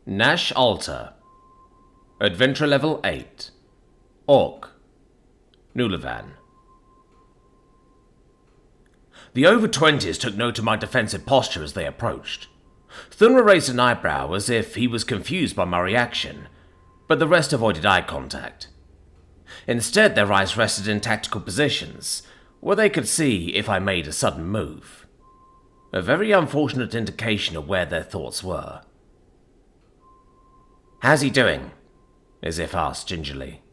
Nash Alter. Adventure Level 8. Orc. Nulavan. The over-20s took note of my defensive posture as they approached. Thunra raised an eyebrow as if he was confused by my reaction, but the rest avoided eye contact. Instead, their eyes rested in tactical positions, where they could see if I made a sudden move. A very unfortunate indication of where their thoughts were. "How's he doing?" Isif asked gingerly.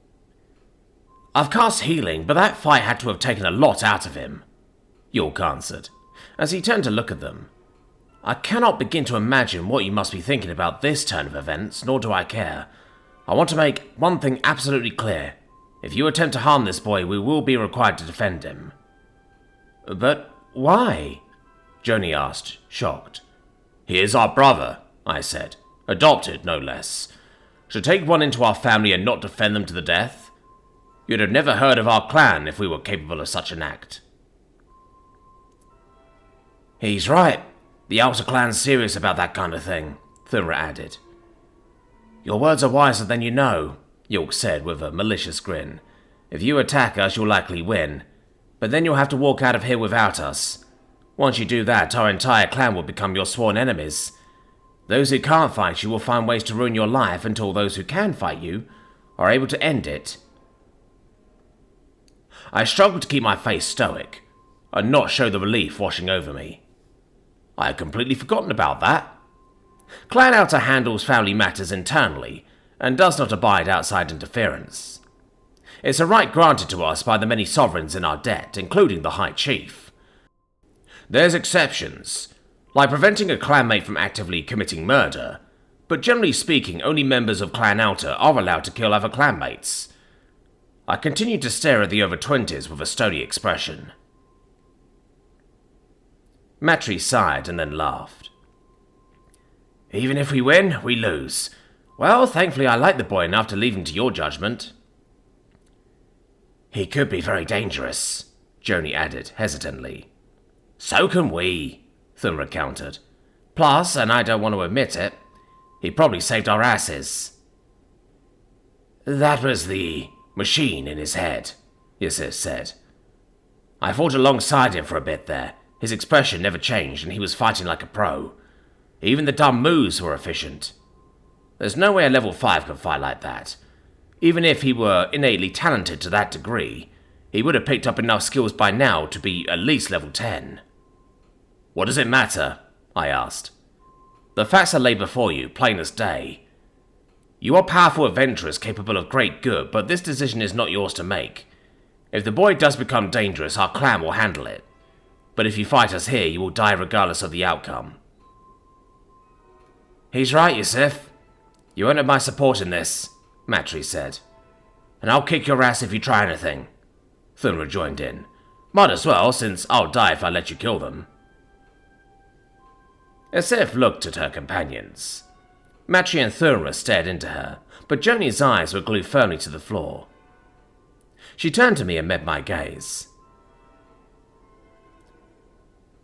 "I've cast healing, but that fight had to have taken a lot out of him," York answered, as he turned to look at them. "I cannot begin to imagine what you must be thinking about this turn of events, nor do I care. I want to make one thing absolutely clear. If you attempt to harm this boy, we will be required to defend him." "But why?" Joni asked, shocked. "He is our brother," I said. "Adopted, no less. To take one into our family and not defend them to the death? You'd have never heard of our clan if we were capable of such an act." "He's right. The Outer Clan's serious about that kind of thing," Thunra added. "Your words are wiser than you know," York said with a malicious grin. "If you attack us, you'll likely win. But then you'll have to walk out of here without us. Once you do that, our entire clan will become your sworn enemies. Those who can't fight you will find ways to ruin your life until those who can fight you are able to end it." I struggled to keep my face stoic, and not show the relief washing over me. I had completely forgotten about that. Clan Outer handles family matters internally, and does not abide outside interference. It's a right granted to us by the many sovereigns in our debt, including the High Chief. There's exceptions, like preventing a clanmate from actively committing murder, but generally speaking, only members of Clan Outer are allowed to kill other clanmates. I continued to stare at the over-20s with a stony expression. Matri sighed and then laughed. "Even if we win, we lose. Well, thankfully I like the boy enough to leave him to your judgment." "He could be very dangerous," Joni added hesitantly. "So can we," Thunra countered. "Plus, and I don't want to admit it, he probably saved our asses." "That was the machine in his head," Yusif said. "I fought alongside him for a bit there. His expression never changed, and he was fighting like a pro. Even the dumb moves were efficient. There's no way a level 5 could fight like that. Even if he were innately talented to that degree, he would have picked up enough skills by now to be at least level 10. "What does it matter?" I asked. "The facts are laid before you, plain as day. You are powerful adventurers capable of great good, but this decision is not yours to make. If the boy does become dangerous, our clan will handle it. But if you fight us here, you will die regardless of the outcome." "He's right, Yusif. You won't have my support in this," Matri said. "And I'll kick your ass if you try anything," Thunra joined in. "Might as well, since I'll die if I let you kill them." Yusif looked at her companions. Matri and Thunra stared into her, but Joni's eyes were glued firmly to the floor. She turned to me and met my gaze.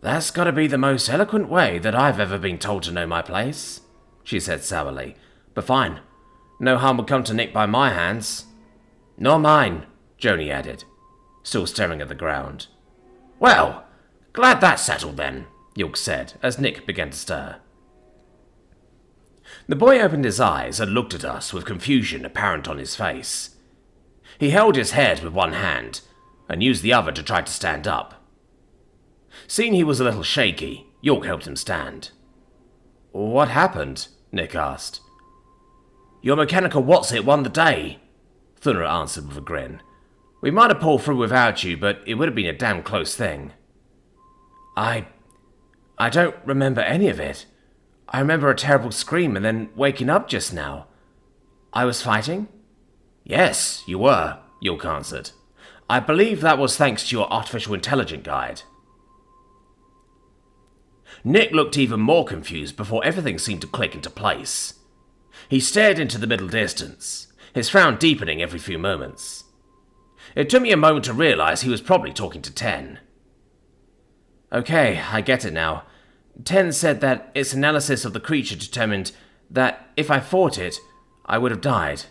"That's gotta be the most eloquent way that I've ever been told to know my place," she said sourly. "But fine. No harm would come to Nick by my hands." "Nor mine," Joni added, still staring at the ground. "Well, glad that's settled then," York said, as Nick began to stir. The boy opened his eyes and looked at us with confusion apparent on his face. He held his head with one hand, and used the other to try to stand up. Seeing he was a little shaky, York helped him stand. "What happened?" Nick asked. "Your mechanical what's-it won the day," Thunra answered with a grin. "We might have pulled through without you, but it would have been a damn close thing." I don't remember any of it. I remember a terrible scream and then waking up just now. I was fighting?" "Yes, you were," York answered. "I believe that was thanks to your artificial intelligence guide." Nick looked even more confused before everything seemed to click into place. He stared into the middle distance, his frown deepening every few moments. It took me a moment to realize he was probably talking to Ten. "Okay, I get it now. Ten said that its analysis of the creature determined that if I fought it, I would have died.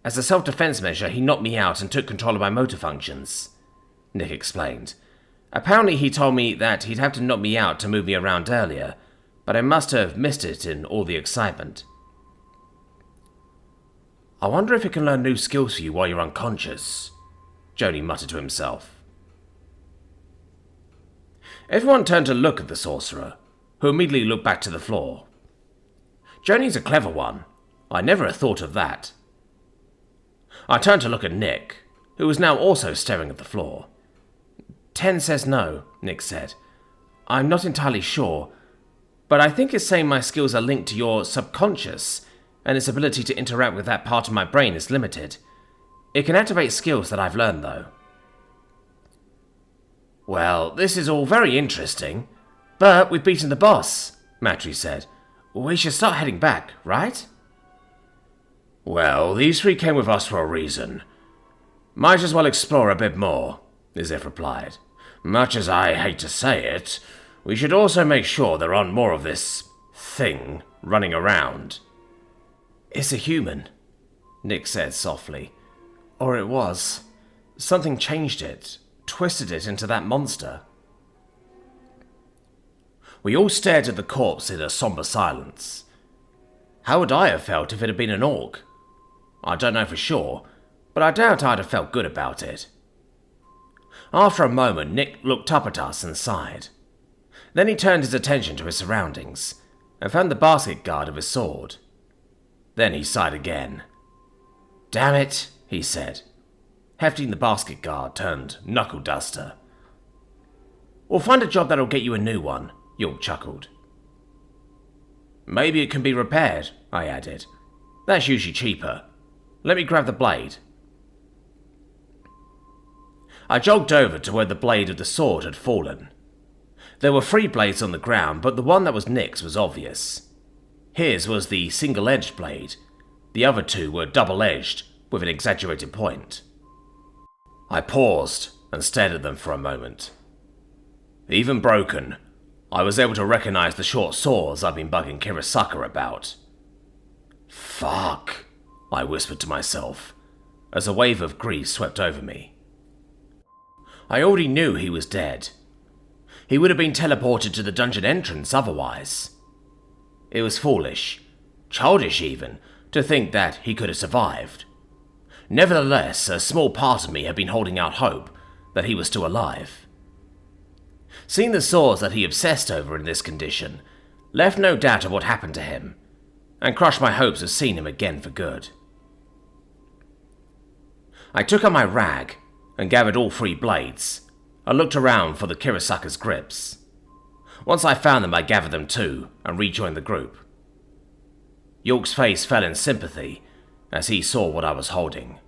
As a self-defense measure, he knocked me out and took control of my motor functions," Nick explained. "Apparently he told me that he'd have to knock me out to move me around earlier, but I must have missed it in all the excitement." "I wonder if it can learn new skills for you while you're unconscious," Joni muttered to himself. Everyone turned to look at the sorcerer, who immediately looked back to the floor. "Joni's a clever one. I never had thought of that." I turned to look at Nick, who was now also staring at the floor. "10 says no," Nick said. "I'm not entirely sure, but I think it's saying my skills are linked to your subconscious, and its ability to interact with that part of my brain is limited. It can activate skills that I've learned, though." "Well, this is all very interesting, but we've beaten the boss," Matri said. "We should start heading back, right?" "Well, these 3 came with us for a reason. Might as well explore a bit more," Izef replied. "Much as I hate to say it, we should also make sure there aren't more of this thing running around." "It's a human," Nick said softly. "Or it was. Something changed it, twisted it into that monster." We all stared at the corpse in a somber silence. How would I have felt if it had been an orc? I don't know for sure, but I doubt I'd have felt good about it. After a moment, Nick looked up at us and sighed. Then he turned his attention to his surroundings and found the basket guard of his sword. Then he sighed again. "Damn it," he said. Hefting the basket guard turned knuckle duster. "We'll find a job that'll get you a new one," York chuckled. "Maybe it can be repaired," I added. "That's usually cheaper. Let me grab the blade." I jogged over to where the blade of the sword had fallen. There were 3 blades on the ground, but the one that was Nick's was obvious. His was the single-edged blade. The other 2 were double-edged, with an exaggerated point. I paused and stared at them for a moment. Even broken, I was able to recognize the short saws I'd been bugging Kirasaka about. "Fuck," I whispered to myself, as a wave of grief swept over me. I already knew he was dead. He would have been teleported to the dungeon entrance otherwise. It was foolish, childish even, to think that he could have survived. Nevertheless, a small part of me had been holding out hope that he was still alive. Seeing the sores that he obsessed over in this condition left no doubt of what happened to him, and crushed my hopes of seeing him again for good. I took out my rag and gathered all 3 blades. I looked around for the Kirasaka's grips. Once I found them, I gathered them too and rejoined the group. York's face fell in sympathy as he saw what I was holding.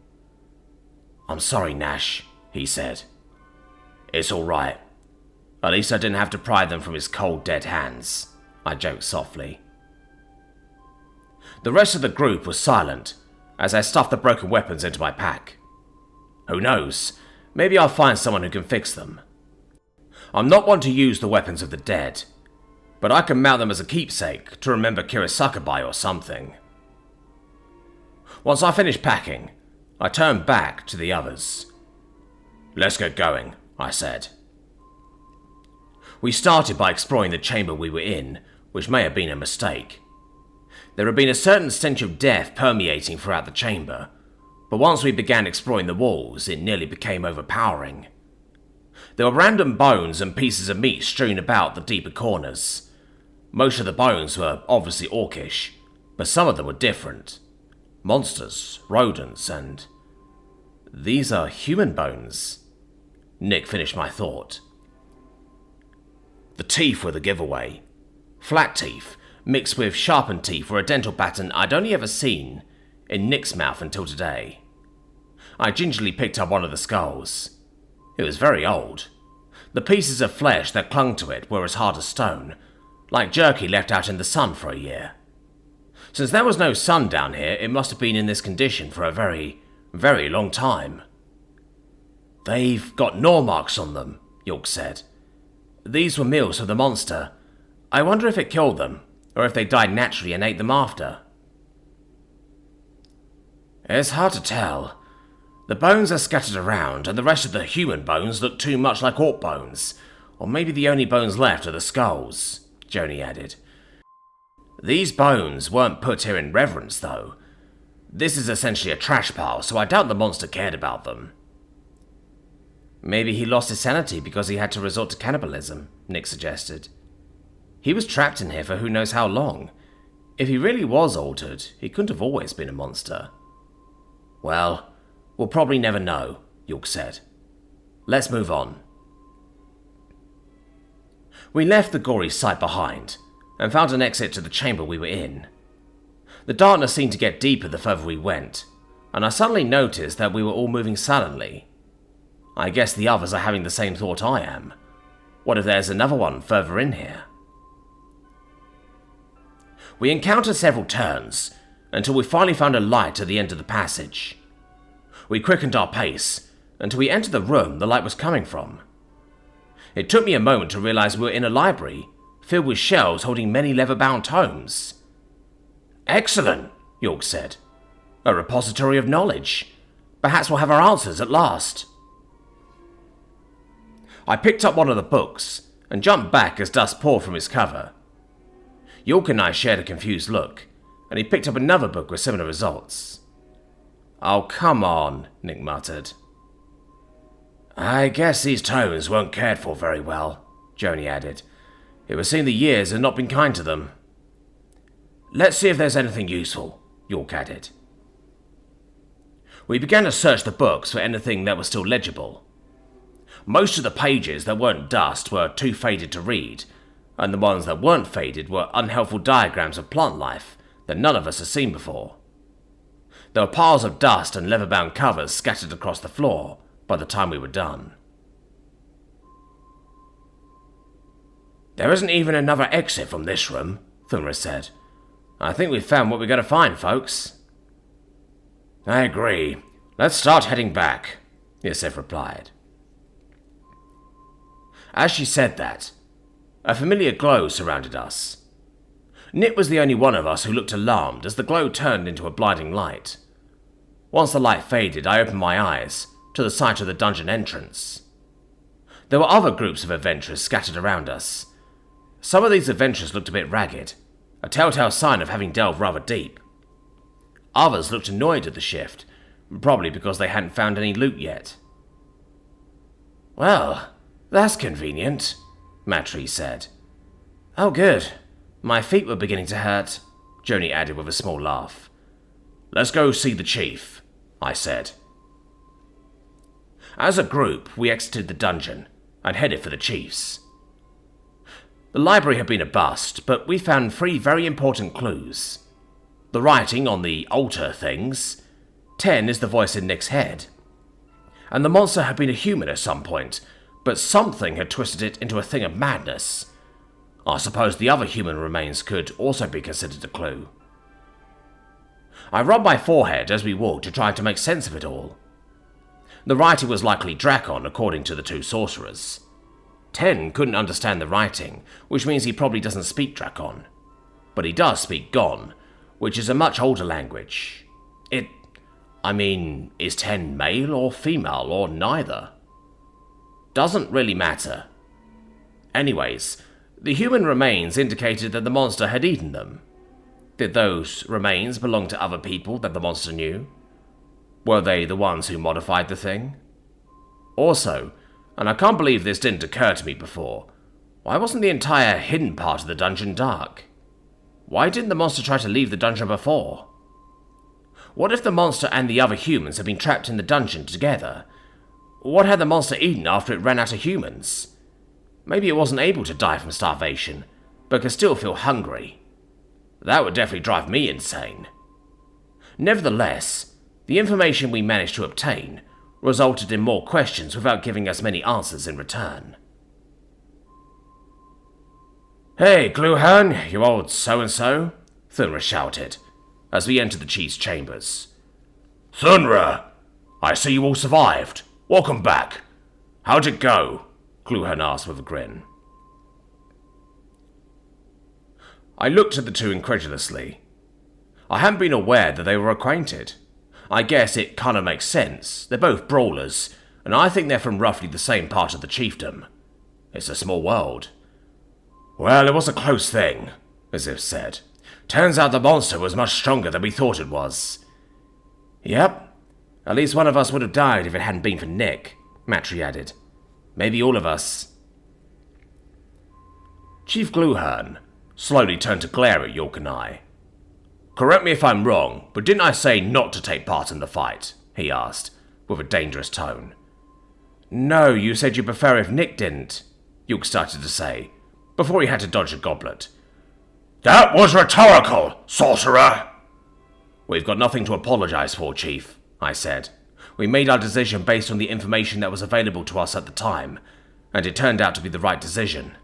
"I'm sorry, Nash," he said. "It's all right. At least I didn't have to pry them from his cold, dead hands," I joked softly. The rest of the group was silent as I stuffed the broken weapons into my pack. Who knows, maybe I'll find someone who can fix them. I'm not one to use the weapons of the dead, but I can mount them as a keepsake to remember Kirasaka by or something. Once I finished packing, I turned back to the others. "Let's get going," I said. We started by exploring the chamber we were in, which may have been a mistake. There had been a certain stench of death permeating throughout the chamber, but once we began exploring the walls, it nearly became overpowering. There were random bones and pieces of meat strewn about the deeper corners. Most of the bones were obviously orcish, but some of them were different. Monsters, rodents, and... "These are human bones." Nick finished my thought. The teeth were the giveaway. Flat teeth, mixed with sharpened teeth, were a dental pattern I'd only ever seen in Nick's mouth until today. I gingerly picked up one of the skulls. It was very old. The pieces of flesh that clung to it were as hard as stone, like jerky left out in the sun for a year. Since there was no sun down here, it must have been in this condition for a very, very long time. "They've got gnaw marks on them," York said. "These were meals for the monster. I wonder if it killed them, or if they died naturally and ate them after. It's hard to tell. The bones are scattered around, and the rest of the human bones look too much like orc bones, or maybe the only bones left are the skulls, Joni added. These bones weren't put here in reverence, though. This is essentially a trash pile, so I doubt the monster cared about them. Maybe he lost his sanity because he had to resort to cannibalism, Nick suggested. He was trapped in here for who knows how long. If he really was altered, he couldn't have always been a monster. Well, we'll probably never know, York said. Let's move on. We left the gory sight behind, and found an exit to the chamber we were in. The darkness seemed to get deeper the further we went, and I suddenly noticed that we were all moving silently. I guess the others are having the same thought I am. What if there's another one further in here? We encountered several turns, until we finally found a light at the end of the passage. We quickened our pace, until we entered the room the light was coming from. It took me a moment to realize we were in a library, filled with shelves holding many leather-bound tomes. Excellent, York said. A repository of knowledge. Perhaps we'll have our answers at last. I picked up one of the books, and jumped back as dust poured from its cover. York and I shared a confused look, and he picked up another book with similar results. Oh, come on, Nick muttered. I guess these tomes weren't cared for very well, Joni added. It would seem the years had not been kind to them. Let's see if there's anything useful, York added. We began to search the books for anything that was still legible. Most of the pages that weren't dust were too faded to read, and the ones that weren't faded were unhelpful diagrams of plant life that none of us had seen before. There were piles of dust and leather-bound covers scattered across the floor by the time we were done. There isn't even another exit from this room, Thunra said. I think we've found what we're going to find, folks. I agree. Let's start heading back, Yosef replied. As she said that, a familiar glow surrounded us. Nick was the only one of us who looked alarmed as the glow turned into a blinding light. Once the light faded, I opened my eyes to the sight of the dungeon entrance. There were other groups of adventurers scattered around us. Some of these adventurers looked a bit ragged, a telltale sign of having delved rather deep. Others looked annoyed at the shift, probably because they hadn't found any loot yet. Well, that's convenient, Matri said. Oh good, my feet were beginning to hurt, Joni added with a small laugh. Let's go see the chief, I said. As a group, we exited the dungeon and headed for the chief's. The library had been a bust, but we found 3 very important clues. The writing on the altar things, 10 is the voice in Nick's head, and the monster had been a human at some point, but something had twisted it into a thing of madness. I suppose the other human remains could also be considered a clue. I rubbed my forehead as we walked to try to make sense of it all. The writer was likely Drakon, according to the 2 sorcerers. 10 couldn't understand the writing, which means he probably doesn't speak Drakon. But he does speak Gon, which is a much older language. Is 10 male or female or neither? Doesn't really matter. Anyways, the human remains indicated that the monster had eaten them. Did those remains belong to other people that the monster knew? Were they the ones who modified the thing? Also, and I can't believe this didn't occur to me before, why wasn't the entire hidden part of the dungeon dark? Why didn't the monster try to leave the dungeon before? What if the monster and the other humans had been trapped in the dungeon together? What had the monster eaten after it ran out of humans? Maybe it wasn't able to die from starvation, but could still feel hungry. That would definitely drive me insane. Nevertheless, the information we managed to obtain resulted in more questions without giving us many answers in return. Hey, Gluhern, you old so-and-so, Thunra shouted, as we entered the chief's chambers. Thunra! I see you all survived. Welcome back. How'd it go? Gluhern asked with a grin. I looked at the two incredulously. I hadn't been aware that they were acquainted. I guess it kind of makes sense. They're both brawlers, and I think they're from roughly the same part of the chiefdom. It's a small world. Well, it was a close thing, Azif said. Turns out the monster was much stronger than we thought it was. Yep. At least one of us would have died if it hadn't been for Nick, Matry added. Maybe all of us. Chief Gluhern slowly turned to glare at York and I. Correct me if I'm wrong, but didn't I say not to take part in the fight? He asked, with a dangerous tone. No, you said you prefer if Nick didn't, York started to say, before he had to dodge a goblet. That was rhetorical, sorcerer! We've got nothing to apologize for, Chief, I said. We made our decision based on the information that was available to us at the time, and it turned out to be the right decision.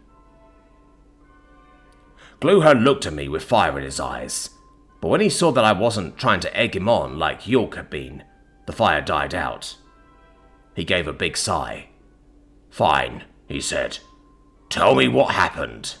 Gluhern looked at me with fire in his eyes, but when he saw that I wasn't trying to egg him on like York had been, the fire died out. He gave a big sigh. Fine, he said. Tell me what happened.